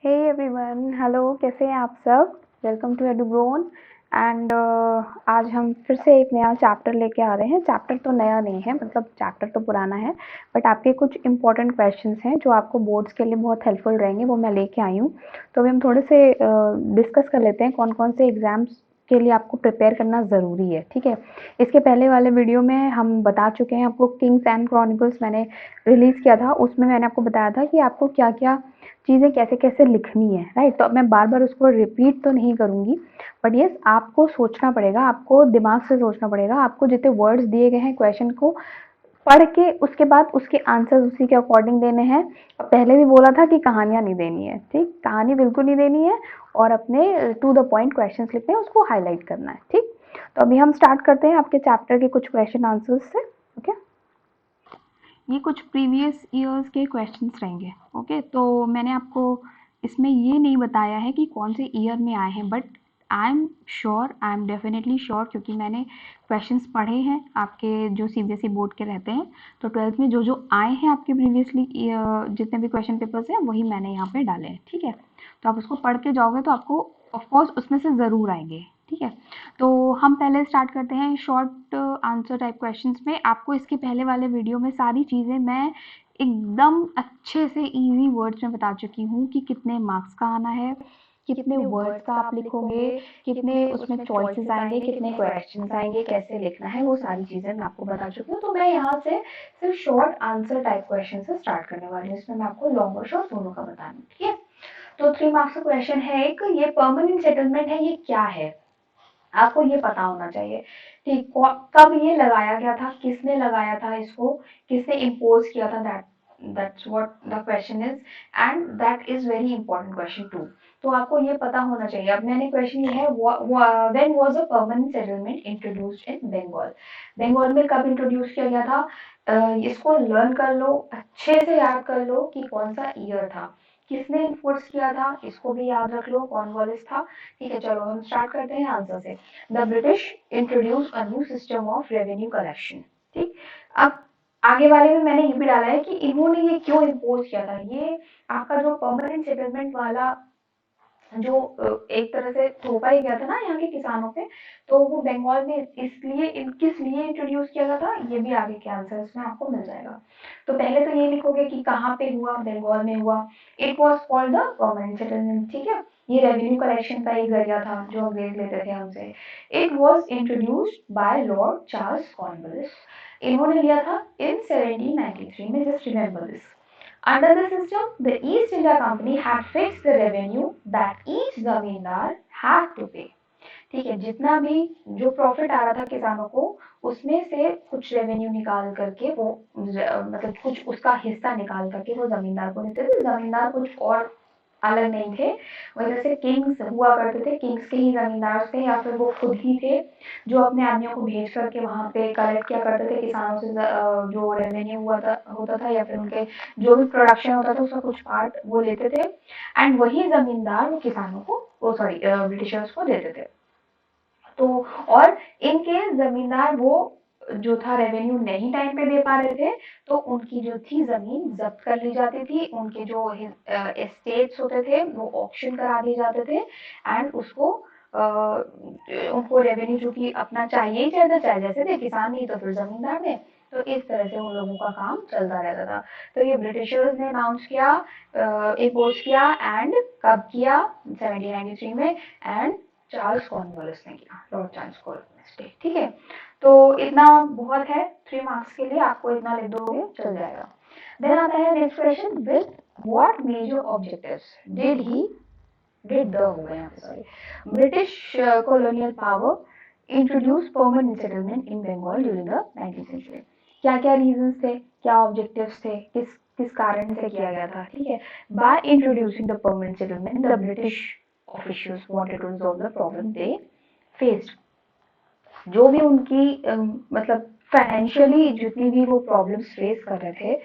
Hey everyone, hello, कैसे हैं आप सब। Welcome to एडुग्रोन। एंड आज हम फिर से एक नया चैप्टर लेके आ रहे हैं। चैप्टर तो नया नहीं है, मतलब चैप्टर तो पुराना है, बट आपके कुछ इंपॉर्टेंट क्वेश्चंस हैं जो आपको बोर्ड्स के लिए बहुत हेल्पफुल रहेंगे, वो मैं लेके आई हूँ। तो अभी हम थोड़े से डिस्कस कर लेते हैं कौन कौन से एग्ज़ाम्स के लिए आपको प्रिपेयर करना ज़रूरी है। ठीक है, इसके पहले वाले वीडियो में हम बता चुके हैं आपको, किंग्स एंड क्रॉनिकल्स मैंने रिलीज़ किया था, उसमें मैंने आपको बताया था कि आपको क्या क्या चीज़ें कैसे कैसे लिखनी है, राइट। तो मैं बार बार उसको रिपीट तो नहीं करूँगी, बट यस, आपको सोचना पड़ेगा, आपको दिमाग से सोचना पड़ेगा। आपको जितने वर्ड्स दिए गए हैं क्वेश्चन को पढ़ के उसके बाद उसके आंसर्स उसी के अकॉर्डिंग देने हैं। पहले भी बोला था कि कहानियाँ नहीं देनी है, ठीक, कहानी बिल्कुल नहीं देनी है, और अपने टू द पॉइंट क्वेश्चन लिखने हैं, उसको हाईलाइट करना है। ठीक, तो अभी हम स्टार्ट करते हैं आपके चैप्टर के कुछ क्वेश्चन आंसर्स से। ओके, ये कुछ प्रीवियस ईयर्स के क्वेश्चंस रहेंगे। ओके, तो मैंने आपको इसमें ये नहीं बताया है कि कौन से ईयर में आए हैं, but I am sure, I am definitely sure, क्योंकि मैंने क्वेश्चंस पढ़े हैं आपके जो सीबीएसई बोर्ड के रहते हैं। तो 12th में जो जो आए हैं आपके प्रीवियसली जितने भी क्वेश्चन पेपर्स हैं वही मैंने यहाँ पे डाले हैं। ठीक है, तो आप उसको पढ़ के जाओगे तो आपको ऑफकोर्स उसमें से ज़रूर आएंगे। ठीक है, तो हम पहले स्टार्ट करते हैं शॉर्ट आंसर टाइप क्वेश्चंस में। आपको इसके पहले वाले वीडियो में सारी चीज़ें मैं एकदम अच्छे से इजी वर्ड्स में बता चुकी हूँ कि कितने मार्क्स का आना है, कितने वर्ड्स का आप लिखोगे, कितने उसमें चॉइसेस आएंगे, कितने क्वेश्चंस आएंगे, कैसे लिखना है, वो सारी चीज़ें मैं आपको बता चुकी हूँ। तो मैं यहाँ से सिर्फ शॉर्ट आंसर टाइप क्वेश्चन से स्टार्ट करने वाली हूँ। इसमें मैं आपको लॉन्ग और शॉर्ट दोनों का बता दूँ। ठीक है, तो 3 मार्क्स का क्वेश्चन है एक, ये परमानेंट सेटलमेंट है, ये क्या है, आपको ये पता होना चाहिए। ठीक, कब ये लगाया गया था, किसने लगाया था इसको, किसने इम्पोज किया था, that's what the question is, and that is very important question too. तो आपको ये पता होना चाहिए। अब मैंने क्वेश्चन ये है, when was a permanent settlement introduced in Bengal. Bengal में कब इंट्रोड्यूस किया गया था, इसको लर्न कर लो, अच्छे से याद कर लो कि कौन सा ईयर था, किसने इन्फोर्स किया था, इसको भी याद रख लो, कॉर्नवालिस था। ठीक है, चलो हम स्टार्ट करते हैं आंसर से। The British introduce a new system of revenue collection. ठीक, अब आगे वाले में मैंने ये भी डाला है कि इन्होंने ये क्यों इम्पोज किया था। ये आपका जो परमानेंट सेटलमेंट वाला जो एक तरह से थोपा ही गया था ना यहाँ के किसानों पे, तो वो बंगाल में इसलिए किस लिए इंट्रोड्यूस किया गया था, ये भी आगे के आंसर इसमें आपको मिल जाएगा। तो पहले तो ये लिखोगे कि कहाँ पे हुआ, बंगाल में हुआ। It was called the permanent settlement. ठीक है, ये रेवेन्यू कलेक्शन का एक जरिया था जो अंग्रेज लेते थे हमसे। It was introduced by Lord Charles Cornwallis. इन्होंने लिया था इन 1793 में, just remember this. Under the system, the East India Company had fixed the revenue that each zamindar had to pay. ठीक है, जितना भी जो प्रॉफिट आ रहा था किसानों को, उसमें से कुछ रेवेन्यू निकाल करके वो मतलब कुछ उसका हिस्सा निकाल करके वो जमींदार को देते थे। जमींदार कुछ और अलग नहीं थे, वजह से किंग्स हुआ करते थे, किंग्स के ही जमींदार थे, या फिर वो खुद ही थे जो अपने आदमियों को भेज करके वहाँ पे कलेक्ट किया करते थे किसानों से जो रेवेन्यू होता था, या फिर उनके जो भी प्रोडक्शन होता था उसका कुछ पार्ट वो लेते थे, एंड वही जमींदार वो किसानों को, वो सॉरी ब्रिटिशर्स को देते थे। तो और इनके जमींदार वो जो था रेवेन्यू नहीं टाइम पे दे पा रहे थे, तो उनकी जो थी जमीन जब्त कर ली जाती थी, उनके जो एस्टेट्स होते थे वो ऑक्शन करा दिए जाते थे, एंड उसको उनको रेवेन्यू जो कि अपना चाहिए ही चाहिए, चाहे जैसे थे, किसान नहीं तो फिर जमींदार ने। तो इस तरह से उन लोगों का काम चलता रहता था। तो ये ब्रिटिशर्स ने अनाउंस किया, इम्पोज किया, एंड कब किया, 1793 में, एंड चार्ल्स कॉर्नवालिस ने किया, लॉर्ड चार्ल्स कॉर्नवालिस ने। ठीक है, तो इतना बहुत है, 3 मार्क्स के लिए आपको इतना लिख दोगे चल जाएगा। देन आता है next question, with what major objectives did he, did the हो गया यहाँ पे, sorry, British colonial power introduced permanent settlement in Bengal during the 19th century। क्या क्या रीजंस थे, क्या ऑब्जेक्टिव्स थे, किस किस कारण से किया गया था। ठीक है, by introducing the permanent settlement the British officials wanted to resolve the problem they faced. जो भी उनकी मतलब फाइनेंशियली जितनी भी वो प्रॉब्लम्स फेस कर रहे थे,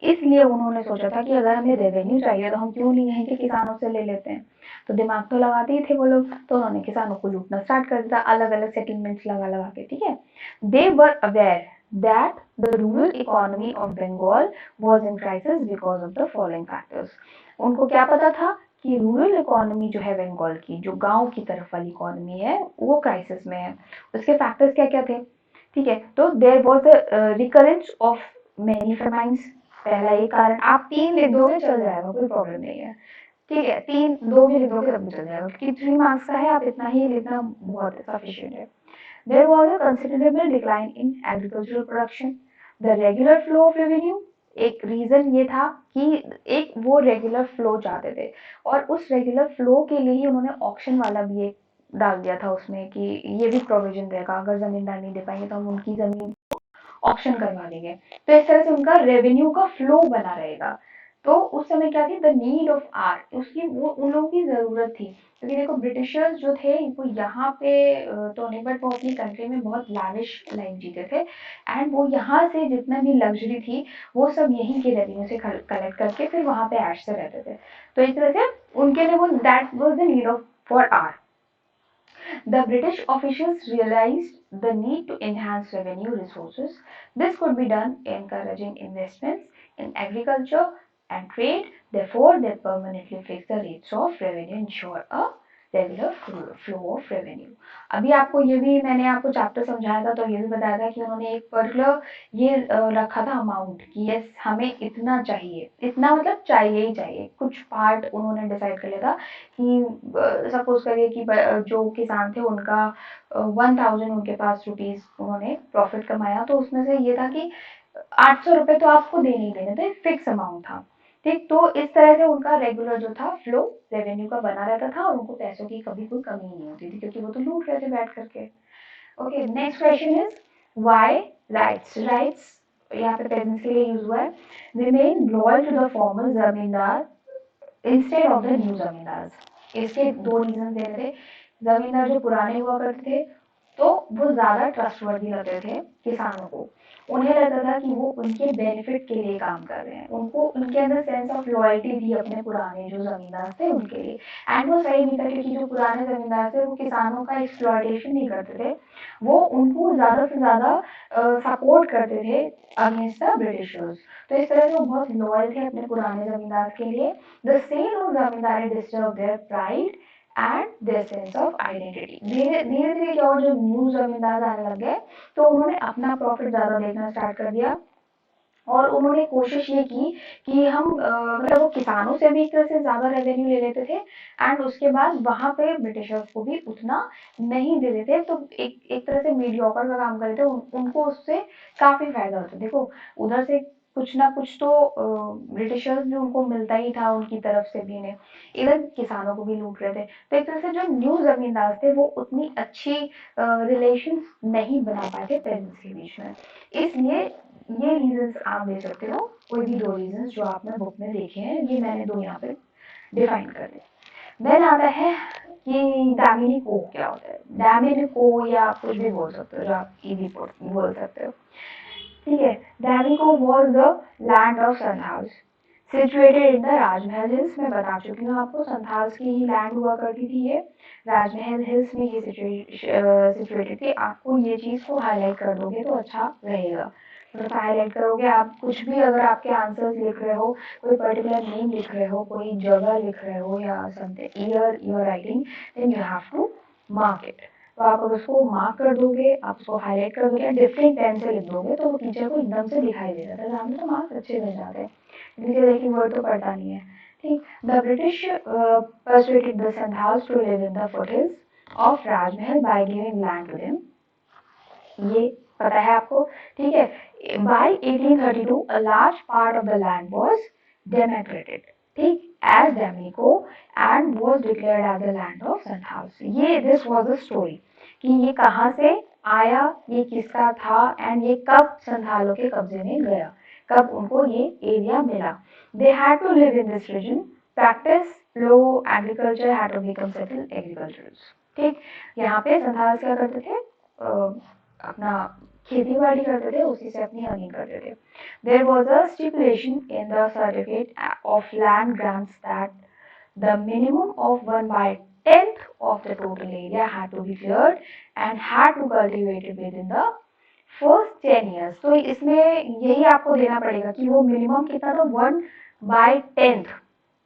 इसलिए उन्होंने सोचा था कि अगर हमें रेवेन्यू चाहिए तो हम क्यों नहीं यहीं के किसानों से ले लेते हैं। तो दिमाग तो लगाते ही थे वो लोग, तो उन्होंने किसानों को लूटना स्टार्ट कर दिया, अलग अलग सेटलमेंट्स लगा लगा के। ठीक है, they were aware that the rural economy of Bengal was in crisis because of the following factors. उनको क्या पता था कि रूरल इकोनॉमी जो है बंगाल की, जो गांव की तरफ वाली इकोनॉमी है, वो क्राइसिस में है। उसके फैक्टर्स क्या क्या थे, ठीक है। तो there was a recurrence of many famines, पहला एक कारण। आप 3 लिख दोगे चल जाएगा, कोई प्रॉब्लम नहीं है, ठीक है। 3 2 भी लिख दोगे तब भी चल जाएगा, क्योंकि 3 मार्क्स का है, आप इतना ही लिखना बहुत सफिशिएंट है। There was a considerable decline in agricultural production, the regular flow of revenue. एक रीजन ये था कि एक वो रेगुलर फ्लो चाहते थे, और उस रेगुलर फ्लो के लिए ही उन्होंने ऑक्शन वाला भी एक डाल दिया था उसमें, कि ये भी प्रोविजन रहेगा, अगर जमींदार नहीं दे पाएंगे तो हम उनकी जमीन ऑप्शन करवा देंगे। तो इस तरह से उनका रेवेन्यू का फ्लो बना रहेगा। तो उस समय क्या थी, द नीड ऑफ आर्ट, उसकी वो उन लोगों की जरूरत थी, क्योंकि देखो ब्रिटिशर्स जो थे वो यहाँ पे तो नहीं, बट वो अपनी कंट्री में बहुत लैविश लाइफ जीते थे, एंड वो यहाँ से जितना भी लग्जरी थी वो सब यहीं के रेवेन्यू से कलेक्ट करके फिर वहाँ पे ऐश से रहते थे। तो इस तरह से उनके लिए वो that was the need of for art. The British officials realized the need to enhance revenue resources. This could be done encouraging investments in agriculture and trade. Therefore, they permanently fixed the rates of revenue, ensure a regular flow of revenue. अभी आपको ये भी मैंने आपको chapter समझाया था, तो ये भी बताया था कि उन्होंने एक पर्टिकुलर ये रखा था अमाउंट, कि यस हमें इतना चाहिए, इतना मतलब चाहिए ही चाहिए। कुछ पार्ट उन्होंने डिसाइड कर लिया था कि सपोज करिए कि जो किसान थे उनका 1000 उनके पास रुपीज उन्होंने प्रॉफिट कमाया, तो उसमें से ये था कि 800 रुपए तो आपको देने ही देने थे, फिक्स अमाउंट था, ठीक। तो इस तरह से उनका रेगुलर जो था फ्लो रेवेन्यू का बना रहता था, और उनको पैसों की कभी कोई कमी नहीं होती थी, क्योंकि वो तो लूट रहे थे बैठ करके। Okay, next question is why ryots यहाँ पे पेजेंट्स के लिए यूज हुआ है, remain loyal to the former zamindar instead of the new zamindars. इसके दो रीजन दे रहे थे। जमींदार जो पुराने हुआ करते थे तो वो ज्यादा ट्रस्टवर्दी लगते थे किसानों को, उन्हें लगता था कि वो उनके बेनिफिट के लिए काम कर रहे हैं, उनको उनके अंदर सेंस ऑफ लॉयल्टी थी अपने पुराने जो जमींदार थे उनके लिए। एंड वो सही भी था, क्योंकि जो पुराने जमींदार थे वो किसानों का एक्सप्लॉयटेशन नहीं करते थे, वो उनको ज्यादा से ज्यादा सपोर्ट करते थे अगेंस्ट द ब्रिटिशर्स। तो इस तरह से वो बहुत लॉयल थे अपने पुराने जमींदार के लिए। The sale of zamindari disturb their pride and their sense of identity. धीरे धीरे क्या हुआ, जो न्यू जमींदार आने लग गए तो उन्होंने अपना प्रॉफिट ज्यादा देखना स्टार्ट कर दिया, और उन्होंने कोशिश ये की कि हम मतलब वो किसानों से भी एक तरह से ज्यादा रेवेन्यू ले लेते थे, एंड उसके बाद वहां पे ब्रिटिशर्स को भी उतना नहीं देते थे। तो एक एक तरह से मीडियोकर का काम करते थे, उनको उससे काफी फायदा होता। देखो उधर से कुछ ना कुछ तो ब्रिटिशर्स भी उनको मिलता ही था उनकी तरफ से भी, ने इवन किसानों को भी लूट रहे थे। तो एक तरह से जो न्यू जमींदार थे वो उतनी अच्छी रिलेशन नहीं बना पाए थे पेरेंट्स के बीच में। इसलिए ये रीजंस आप दे सकते हो, कोई भी दो रीजंस जो आपने बुक में देखे हैं, ये मैंने दो यहाँ पे डिफाइन कर दिए। देन आता है कि दामिनी को क्या होता है। दामिनी को या आप कुछ भी बोल सकते हो, जो आप इजी बोल सकते हो, ठीक है। Damini was the land of Santhals situated in the Rajmahal hills. मैं बता चुकी हूँ आपको, संथाल्स की ही लैंड हुआ करती थी ये, राजमहल हिल्स में ये सिचुएटेड थी। आपको ये चीज को हाईलाइट कर दोगे तो अच्छा रहेगा, थोड़ा सा हाईलाइट करोगे आप। कुछ भी अगर आपके आंसर्स लिख रहे हो, कोई पर्टिकुलर नेम लिख रहे हो, कोई जगह लिख रहे हो या something year you are writing, then you have to mark it. तो आप अगर उसको मार्क कर दोगे, आप उसको हाईलाइट कर दोगे, डिफरेंट पेन से लिख दोगे, तो वो टीचर को एकदम से दिखाई दे जाता है, सामने तो मार्क्स अच्छे मिल जाते हैं। टीचर एक ही वर्ड तो पढ़ता नहीं है, ठीक। The British persuaded the Sandhals to live in the foothills of Rajmahal by giving land to them. ये पता है आपको, ठीक है। By 1832 a large part of the land was demarcated, ठीक, as Damnico and was declared as the land of Sandhals। ये this was the story कि ये कहाँ से आया, ये किसका था, एंड ये कब संथालों के कब्जे में गया, कब उनको ये एरिया मिला। They had to live in this region, practice low agriculture, had to become settled agriculturals, ठीक। यहाँ पे संथाल क्या करते थे, अपना खेती बाड़ी करते थे, उसी से अपनी अर्निंग करते थे। There was a stipulation in the certificate of land grants that the minimum of 1/10 of the total area had to be cleared and had to cultivate it within the first 10 years। तो इसमें यही आपको देना पड़ेगा कि वो minimum कितना था, 1/10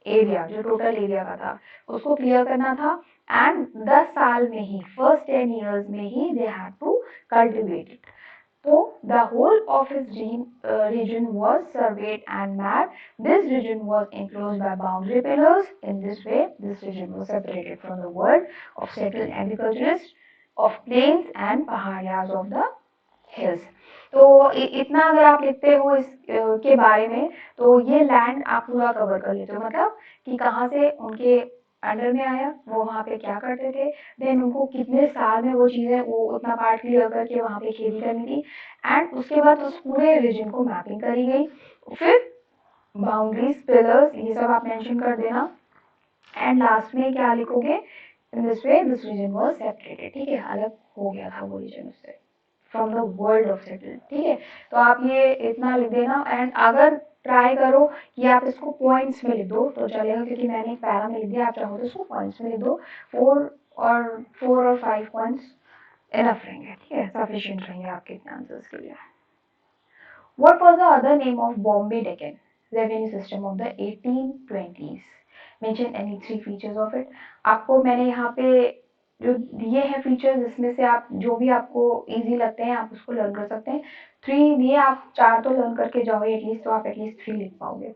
एरिया, जो टोटल एरिया का था उसको क्लियर करना था, एंड 10 साल में ही, फर्स्ट 10 years में ही they had to cultivate it. So the whole of his region was surveyed and mapped. This region was enclosed by boundary pillars. In this way, this region was separated from the world of settled agriculturists, of plains and paharias of the hills. तो इतना अगर आप लिखते हो इस के बारे में, तो ये लैंड आप पूरा कवर कर लेते हो, मतलब कि कहाँ से उनके अंडर में आया, वो वहाँ पे क्या करते थे, देन उनको कितने साल में वो चीज़ें, वो उतना पार्ट क्लियर करके वहाँ पे खेती करनी थी, एंड उसके बाद उस पूरे रीजन को मैपिंग करी गई। फिर बाउंड्रीज, पिलर्स, ये सब आप मेंशन कर देना, एंड लास्ट में क्या लिखोगे, in this way this region was separated, ठीक है, अलग हो गया था वो रीजन उससे, from the world of settle, ठीक है। तो आप ये इतना लिख देना, एंड अगर ट्राई करो कि आप इसको पॉइंट्स में लिख दो तो चलेगा, क्योंकि मैंने एक पैरा में लिख दिया, आप चाहो तो इसको पॉइंट्स में लिख दो, 4 और 5 पॉइंट्स इनफ रहेंगे, ठीक है, सफिशिएंट रहेंगे आपके आंसर्स के लिए। What was the other name of Bombay Deccan revenue system of the 1820s? Mention any 3 features of it. आपको मैंने यहाँ पे जो दिए हैं फीचर्स, इसमें से आप जो भी आपको इजी लगते हैं आप उसको लर्न कर सकते हैं। 3 दिए, आप 4 तो लर्न करके जाओगे एटलीस्ट, तो आप एटलीस्ट 3 लिख पाओगे।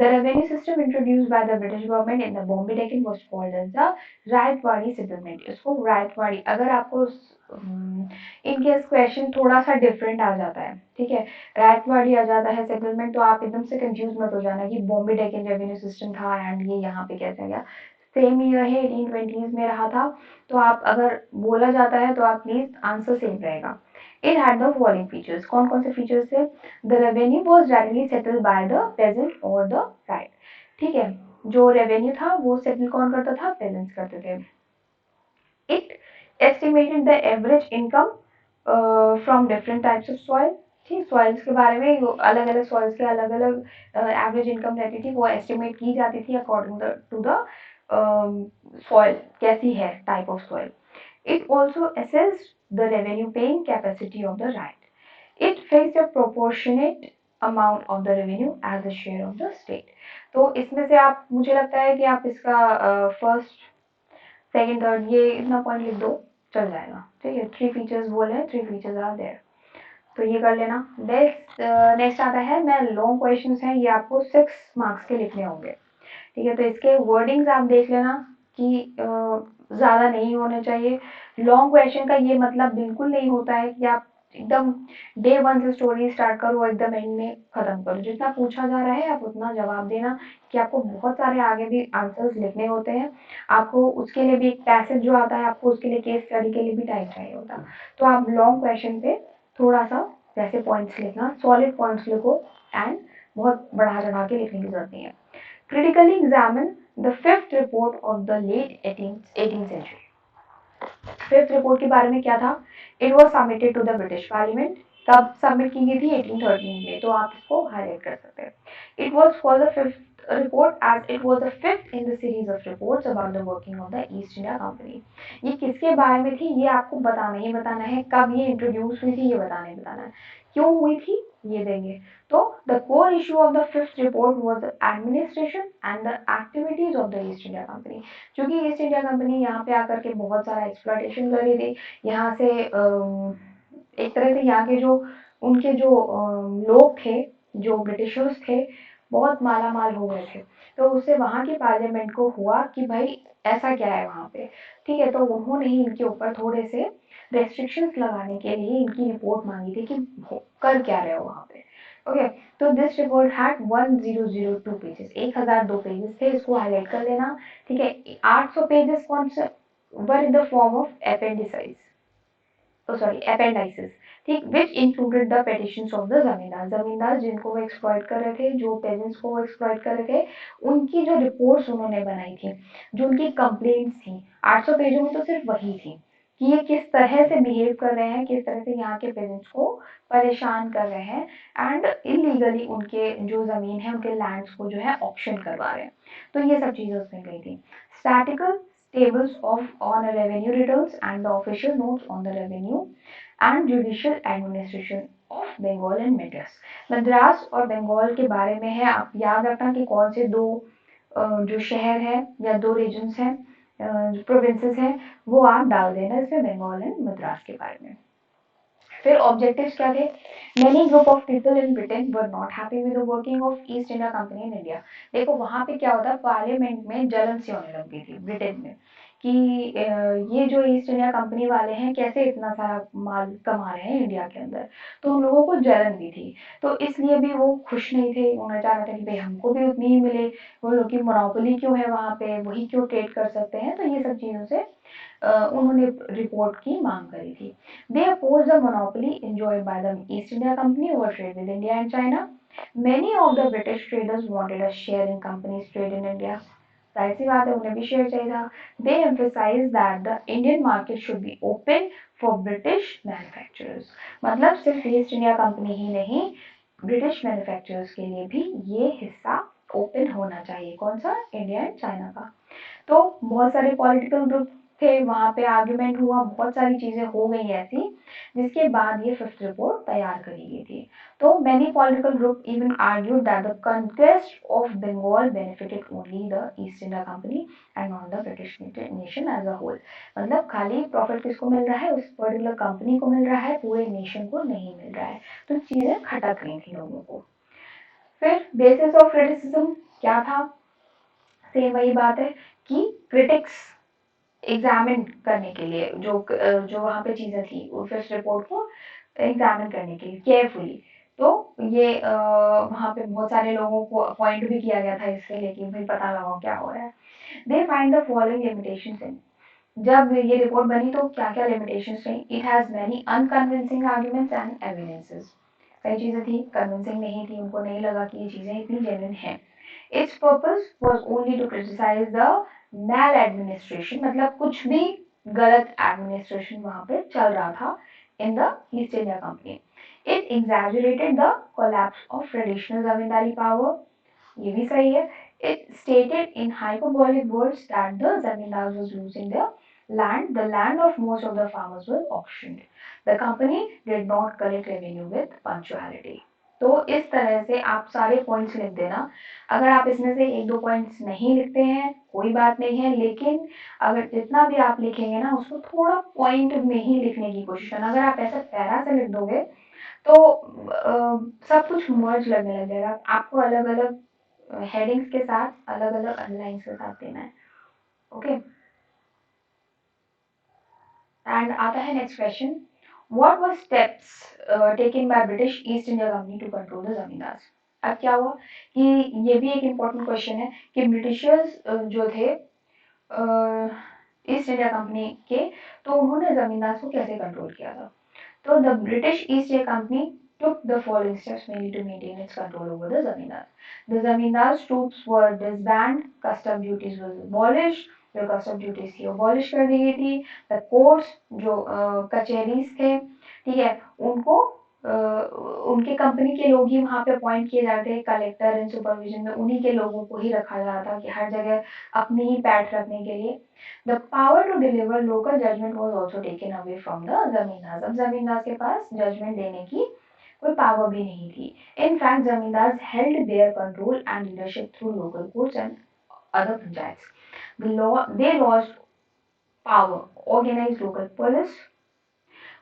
The revenue system introduced by the British government in the Bombay Deccan was called as the Ryotwari settlement. इसको रायतवाड़ी, अगर आपको इनकेस क्वेश्चन थोड़ा सा डिफरेंट आ जाता है, ठीक है, रायतवाड़ी आ जाता है सेटलमेंट, तो आप एकदम से कंफ्यूज मत हो जाना कि बॉम्बे डेकन रेवेन्यू सिस्टम था एंड ये यहाँ पे कैसे गया, सेम ईयर है, 1820s में रहा था। तो आप अगर बोला जाता है तो आप प्लीज आंसर सेम रहेगा। It had the following features, कौन कौन से फीचर्स थे, the revenue was directly settled by the peasant और द राइट, ठीक है, जो रेवेन्यू था वो सेटल कौन करता था, पेजेंट्स करते थे। It estimated the average income from different types of soil, ठीक, सॉइल्स के बारे में, अलग अलग सॉइल्स के अलग अलग एवरेज इनकम रहती थी, वो एस्टिमेट की जाती थी अकॉर्डिंग टू द सॉइल, कैसी है type of soil. It also assessed the revenue paying capacity of the ryot. It fixed a proportionate amount of the revenue as a share of the state. तो इसमें से आप, मुझे लगता है कि आप इसका फर्स्ट सेकेंड थर्ड ये इतना पॉइंट लिख दो, चल जाएगा, ठीक है। 3 फीचर्स बोले हैं, 3 फीचर्स आर देयर, तो ये कर लेना। नेक्स्ट आता है, मैं लॉन्ग क्वेश्चंस हैं, ये आपको 6 मार्क्स के लिखने होंगे, ठीक है। तो इसके वर्डिंग्स आप देख लेना कि ज़्यादा नहीं होने चाहिए। लॉन्ग क्वेश्चन का ये मतलब बिल्कुल नहीं होता है कि आप एकदम डे 1 से स्टोरी स्टार्ट करो, एकदम एंड में खत्म करो। जितना पूछा जा रहा है आप उतना जवाब देना, कि आपको बहुत सारे आगे भी आंसर्स लिखने होते हैं, आपको उसके लिए भी एक पैसेज जो आता है, आपको उसके लिए केस स्टडी के लिए भी टाइम चाहिए होता। तो आप लॉन्ग क्वेश्चन पे थोड़ा सा वैसे पॉइंट्स लिखना, सॉलिड पॉइंट्स लिखो, एंड बहुत बढ़ा चढ़ा के लिखने की जरूरत नहीं है। Critically examine the fifth report of the late 18th century. Fifth report के बारे में क्या था, it was submitted to the British Parliament, कब सबमिट की गई थी, 1813 में, तो आप इसको हाईलाइट कर सकते हैं। It was for the fifth report as it was the fifth in the series of reports about the working of the East India Company. ये किसके बारे में थी, ये आपको बताना ही बताना है, कब ये इंट्रोड्यूस हुई थी ये बताना है, क्यों हुई थी ये देंगे। तो the core issue of the fifth report was the administration and the activities of the East India Company. क्योंकि ईस्ट इंडिया कंपनी यहाँ पे आकर के बहुत सारा एक्सप्लॉयटेशन कर रही थी, यहाँ से एक तरह से यहाँ के जो उनके जो लोग थे, जो ब्रिटिशर्स थे, बहुत माला माल हो गए थे। तो उससे वहाँ की पार्लियामेंट को हुआ कि भाई ऐसा क्या है वहाँ पे, ठीक है। तो उन्होंने ही इनके ऊपर थोड़े से रेस्ट्रिक्शंस लगाने के लिए इनकी रिपोर्ट मांगी थी कि कर क्या रहे हो वहाँ पे। ओके, तो this report had 1002 pages, 1002 pages थे, इसको हाईलाइट कर लेना, ठीक है। 800 पेजेस कौन से वर इन द फॉर्म ऑफ अपेंडिसाइज, अपेंडाइसिस, ठीक, which included the petitions of the जमींदार जिनको वो एक्सप्लॉइट कर रहे थे, जो पेजेंट्स को वो एक्सप्लॉइट कर रहे थे, उनकी जो रिपोर्ट्स उन्होंने बनाई थी, जो उनकी कंप्लेंट्स थी, 800 पेजों में तो सिर्फ वही थी कि ये किस तरह से बिहेव कर रहे हैं, किस तरह से यहाँ के पेरेंट्स को परेशान कर रहे हैं, एंड इलीगली उनके जो ज़मीन है, उनके लैंड्स को जो है ऑप्शन करवा रहे हैं। तो ये सब चीज़ें उसमें गई थी। Statistical tables of on revenue returns and the official notes on the revenue and judicial administration of Bengal and Madras. Madras और बंगाल के बारे में है, आप याद रखना कि कौन से दो जो शहर है या 2 रीजन्स हैं, प्रोविंसेस हैं, वो आप डाल देना इसमें बंगाल एंड मद्रास के बारे में। फिर ऑब्जेक्टिव्स क्या थे? Many group of people in Britain were not happy with the working of east India company in India. देखो वहां पे क्या होता है, पार्लियामेंट में जलन सी होने लग गई थी ब्रिटेन में कि ये जो ईस्ट इंडिया कंपनी वाले हैं कैसे इतना सारा माल कमा रहे हैं इंडिया के अंदर, तो उन लोगों को जलन भी थी। तो इसलिए भी वो खुश नहीं थे, उन्हें चाह रहे थे कि भाई हमको भी उतनी ही मिले, वो लोग की मोनोपोली क्यों है वहाँ पे, वही क्यों ट्रेड कर सकते हैं। तो ये सब चीज़ों से उन्होंने रिपोर्ट की मांग करी थी। They opposed the monopoly enjoyed by the East India Company over trade with India and China. Many of the British traders wanted a share in companies trade in India. जाहिर सी बात है उन्हें भी शेयर चाहिए था। They emphasized that the Indian market should be open for British manufacturers. मतलब सिर्फ east India company ही नहीं, ब्रिटिश मैन्युफैक्चरर्स के लिए भी ये हिस्सा ओपन होना चाहिए। कौन सा? इंडिया एंड चाइना का। तो बहुत सारे पॉलिटिकल ग्रुप थे, वहां पे आर्ग्यूमेंट हुआ, बहुत सारी चीजें हो गई ऐसी, जिसके बाद ये फिफ्थ रिपोर्ट तैयार करी गई थी। तो many political group even argued that the conquest of Bengal benefited only the East India Company and not the British nation as a whole. मतलब खाली प्रॉफिट किसको मिल रहा है? उस पर्टिकुलर कंपनी को मिल रहा है, पूरे नेशन को नहीं मिल रहा है। तो चीजें खटक रही थी लोगों को। फिर बेसिस ऑफ क्रिटिसिज्म क्या था? सेम वही बात है कि क्रिटिक्स एग्जामिन करने के लिए जो वहाँ पे चीज़ें थी फिफ्थ रिपोर्ट को एग्जामिन करने के लिए केयरफुली, तो ये वहाँ पे बहुत सारे लोगों को अपॉइंट भी किया गया था इसके लिए कि भाई पता लगाओ क्या हो रहा है। They find the following limitations in, जब ये रिपोर्ट बनी तो क्या क्या लिमिटेशंस रही? It has many unconvincing arguments and evidences. कई चीजें थी कन्विंसिंग नहीं थी, उनको नहीं लगा कि ये चीजें इतनी जेन्युइन हैं। Its purpose was only to criticise the maladministration, मतलब कुछ भी गलत एडमिनिस्ट्रेशन वहां पे चल रहा था in the east India company. It exaggerated the collapse of traditional zamindari power, ये भी सही है। It stated in hyperbolic words that the zamindars was losing their land. The land of most of the farmers was auctioned. The company did not collect revenue with punctuality. तो इस तरह से आप सारे पॉइंट्स लिख देना। अगर आप इसमें से एक दो पॉइंट्स नहीं लिखते हैं कोई बात नहीं है, लेकिन अगर जितना भी आप लिखेंगे ना उसको थोड़ा पॉइंट में ही लिखने की कोशिश करना। अगर आप ऐसा पैरा से लिख दोगे तो सब कुछ मर्ज लगने लग जाएगा। आपको अलग अलग हेडिंग्स के साथ अलग अलग अंडरलाइंस के साथ देना है। ओके, एंड आता है next question, what was steps taken by British East India Company to control the zamindars. अब क्या हुआ कि ये भी एक इम्पोर्टेंट क्वेश्चन है कि ब्रिटिशर्स जो थे ईस्ट इंडिया कंपनी के, तो उन्होंने जमींदार को कैसे कंट्रोल किया था। तो the British East India Company took the following steps mainly to maintain its control over the zamindars. The zamindars troops were disbanded, custom duties was abolished, जो custom duties थी abolish कर दी गई थी। The courts जो कचहरीज थे, ठीक है, उनको उनके कंपनी के लोग ही वहाँ पे अपॉइंट किए जाते थे, कलेक्टर एंड सुपरविजन में उन्हीं के लोगों को ही रखा जाता था कि हर जगह अपनी ही पैठ रखने के लिए। The power to deliver local judgment was also taken away from the जमींदार। अब जमींदार के पास जजमेंट देने की कोई पावर भी नहीं थी। In fact, जमींदार held their control and leadership through local courts and other panchayats. They lost power, organized local police.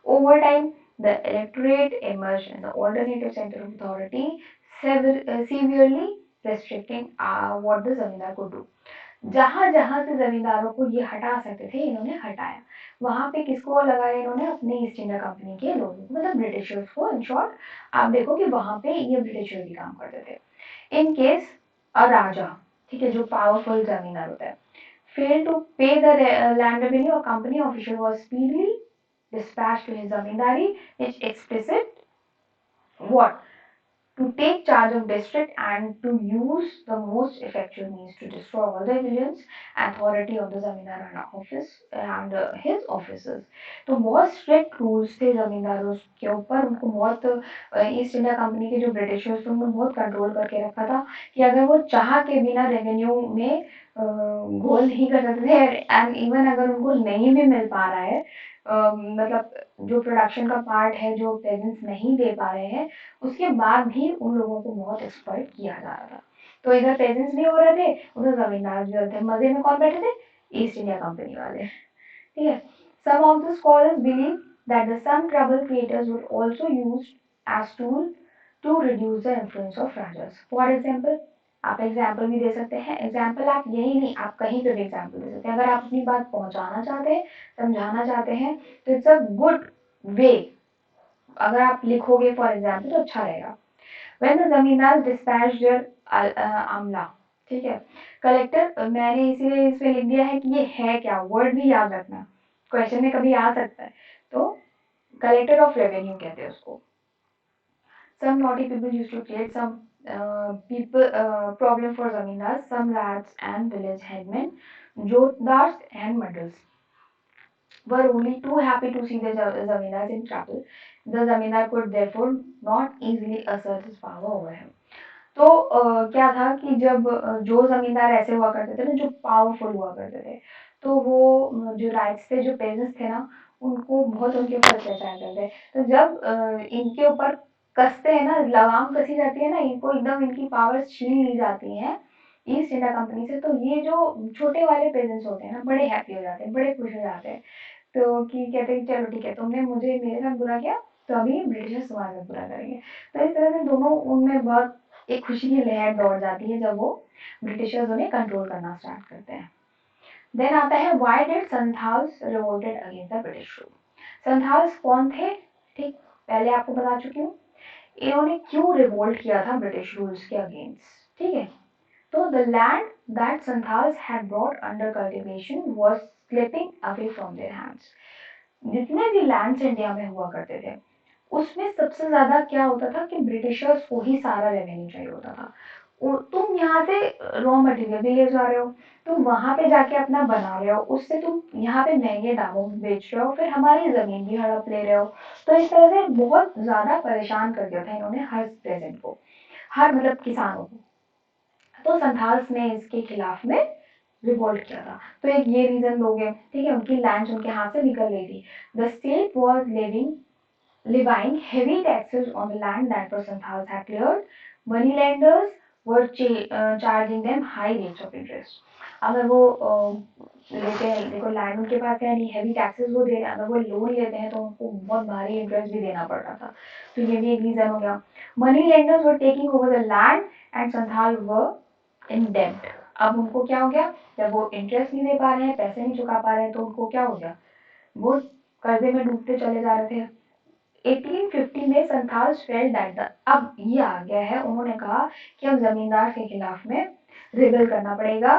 Over time, the electorate emerged as the alternative center of authority, severely restricting what the जमींदार could do. जहां जहां से जमींदारों को ये हटा सकते थे इन्होंने हटाया। वहां पे किसको लगाया इन्होंने? अपने ईस्ट इंडिया कंपनी के लोगों को, मतलब ब्रिटिशर्स को। इन शॉर्ट आप देखो कि वहां पे ये ब्रिटिशर भी काम करते थे। इन केस अ राजा, ठीक है, जो पावरफुल जमींदार होता है, fail to pay the land revenue, a company official was speedily dispatched to his zamindari, which explicit what? To take charge of district and to use the most effective means to destroy all the evidence authority of the zamindar and office and his officers. तो बहुत strict rules थे जमींदारों के ऊपर, उनको बहुत east India company के जो ब्रिटिशर्स थे उनको बहुत कंट्रोल करके रखा था कि अगर वो चाह के बिना रेवेन्यू में गोल नहीं कर सकते थे, एंड इवन अगर उनको नहीं भी मिल पा रहा है, मतलब जो प्रोडक्शन का पार्ट है जो पेजेंट्स नहीं दे पा रहे हैं, उसके बाद भी उन लोगों को बहुत एक्सप्लॉइट किया जा रहा था। तो इधर पेजेंट्स भी हो रहे थे, उधर जमींदार भी हो रहे थे, मजे में कौन बैठे थे? ईस्ट इंडिया कंपनी वाले, ठीक है। Some of the scholars believe that the some trouble creators were also used as tool to reduce the influence of rajas. For example, आप एग्जाम्पल भी दे सकते हैं। एग्जाम्पल आप यही नहीं, आप कहीं पे भी एग्जाम्पल दे सकते हैं। अगर आप अपनी बात पहुंचाना चाहते हैं, समझाना चाहते हैं, तो इट्स अ गुड वे। अगर आप लिखोगे फॉर एग्जाम्पल तो अच्छा रहेगा। When the जमींदार dispatched their आमला, ठीक है। कलेक्टर, मैंने इसीलिए इसमें लिख दिया है कि ये है क्या, वर्ड भी याद रखना, क्वेश्चन में कभी आ सकता है। तो कलेक्टर ऑफ रेवेन्यू कहते हैं उसको। Some naughty people used to create some people problem for zamindars, some rats and village headmen, jotdars and muddles were only too happy to see the zamindars in trouble. The zamindar could therefore not easily assert his power over him. तो क्या था कि जब जो जमींदार ऐसे हुआ करते थे ना, जो पावरफुल हुआ करते थे, तो वो जो राइट्स थे, जो पेजेंट्स थे ना, उनको बहुत उनके ऊपर अत्याचार करते थे। तो जब इनके ऊपर कसते हैं ना, लगाम कसी जाती है ना, इनको एकदम इनकी पावर्स छीन ली जाती हैं ईस्ट इंडिया कंपनी से, तो ये जो छोटे वाले पेजेंट्स होते हैं ना, बड़े हैप्पी हो जाते हैं, बड़े खुश हो जाते हैं। तो कि कहते हैं चलो ठीक है, तुमने मुझे मेरे साथ बुरा किया, तो अभी ब्रिटिशर्स तुम्हारे साथ बुरा करेंगे। तो इस तरह से दोनों उनमें बहुत एक खुशी की लहर दौड़ जाती है जब वो ब्रिटिशर्स उन्हें कंट्रोल करना स्टार्ट करते हैं। देन आता है why did Santhals revolted against the British rule. Santhals कौन थे? ठीक, पहले आपको बता चुकी हूँ। इन्होंने क्यों रिवोल्ट किया था ब्रिटिश रूल्स के अगेंस्ट, ठीक है। तो the land that Santhals had brought under cultivation was slipping away from their hands. जितने भी लैंड्स इंडिया में हुआ करते थे, उसमें सबसे ज्यादा क्या होता था कि ब्रिटिशर्स को ही सारा रेवेन्यू चाहिए होता था। तुम यहाँ से रॉ मटेरियल भी ले जा रहे हो, तुम वहां पे जाके अपना बना रहे हो, उससे तुम यहाँ पे महंगे दामों में बेच रहे हो, फिर हमारी जमीन भी हड़प ले रहे हो। तो इस तरह से बहुत ज्यादा परेशान कर दिया था इन्होंने हर प्रेजेंट को, हर मतलब किसानों को। तो संथाल्स ने इसके खिलाफ में रिवोल्ट किया था। तो एक ये रीजन लोगे, ठीक है, उनकी लैंड उनके हाथ से निकल गई थी। The state was levying heavy taxes on the land that the Santhals had cleared. Moneylenders were charging them high rates of interest. अगर वो लेते हैं, देखो लैंड उनके पास है नहीं, हैवी टैक्सेस वो दे रहे हैं, अगर वो लोन लेते हैं तो उनको बहुत भारी इंटरेस्ट भी देना पड़ रहा था। तो ये भी एक रीजन हो गया। Money lenders were taking over the land and Santhal were in डेब्ट। अब उनको क्या हो गया, जब वो इंटरेस्ट नहीं दे पा रहे हैं, पैसे नहीं चुका पा रहे हैं, तो उनको क्या हो गया, वो कर्जे में डूबते चले जा रहे थे। 1850 में संथाल्स फेल्ट दैट द, अब ये आ गया है, उन्होंने कहा कि अब जमींदार के खिलाफ में रिबेल करना पड़ेगा,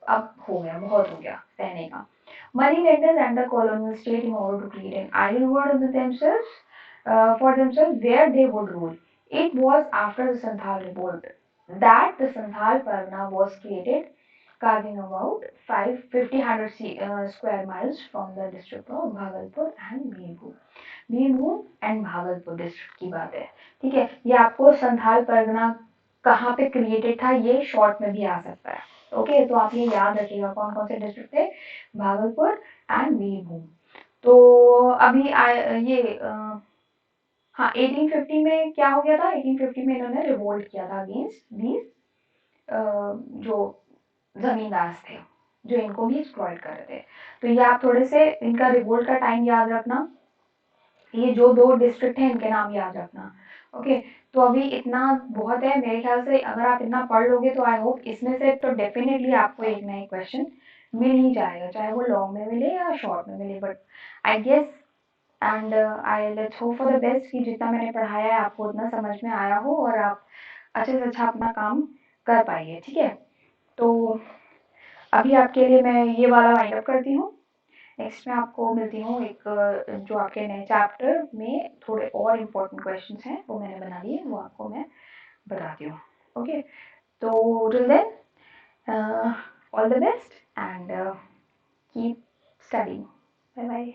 अब हो गया, बहुत हो गया सहने का। Money lenders and the colonial state in order to create an ideal world of themselves for themselves where they would rule. It was after the Santhal revolt that the Santhal Pargana was created, carving about 50 square miles from the district of Bhagalpur and Bhimpu. Birbhum and Bhagalpur district की बात है, ठीक है। ये आपको संथाल परगना कहाँ पे created था, ये शॉर्ट में भी आ सकता है, ओके। तो आप ये याद रखिएगा कौन कौन से डिस्ट्रिक्ट थे, भागलपुर एंड बीरभूम। तो अभी ये हाँ 1850 में क्या हो गया था, 1850 में इन्होंने रिवोल्ट किया था अगेंस्ट दीज जो जमींदार थे, जो इनको भी एक्सप्लॉइट कर रहे थे। तो ये आप थोड़े से इनका रिवोल्ट का टाइम याद रखना, ये जो दो डिस्ट्रिक्ट हैं इनके नाम याद रखना, ओके। तो अभी इतना बहुत है मेरे ख्याल से, अगर आप इतना पढ़ लोगे तो आई होप इसमें से तो डेफिनेटली आपको एक ना एक क्वेश्चन मिल ही जाएगा, चाहे वो लॉन्ग में मिले या शॉर्ट में मिले। But I guess and I let's hope for the best कि जितना मैंने पढ़ाया है आपको उतना समझ में आया हो और आप अच्छे से अच्छा अपना काम कर पाइए, ठीक है। तो अभी आपके लिए मैं ये वाला वाइंड अप करती हूँ। नेक्स्ट में आपको मिलती हूँ एक जो आपके नए चैप्टर में थोड़े और इम्पोर्टेंट क्वेश्चंस हैं वो मैंने बना लिए, वो आपको मैं बताती हूँ, ओके। तो till then all the best and keep studying, bye bye.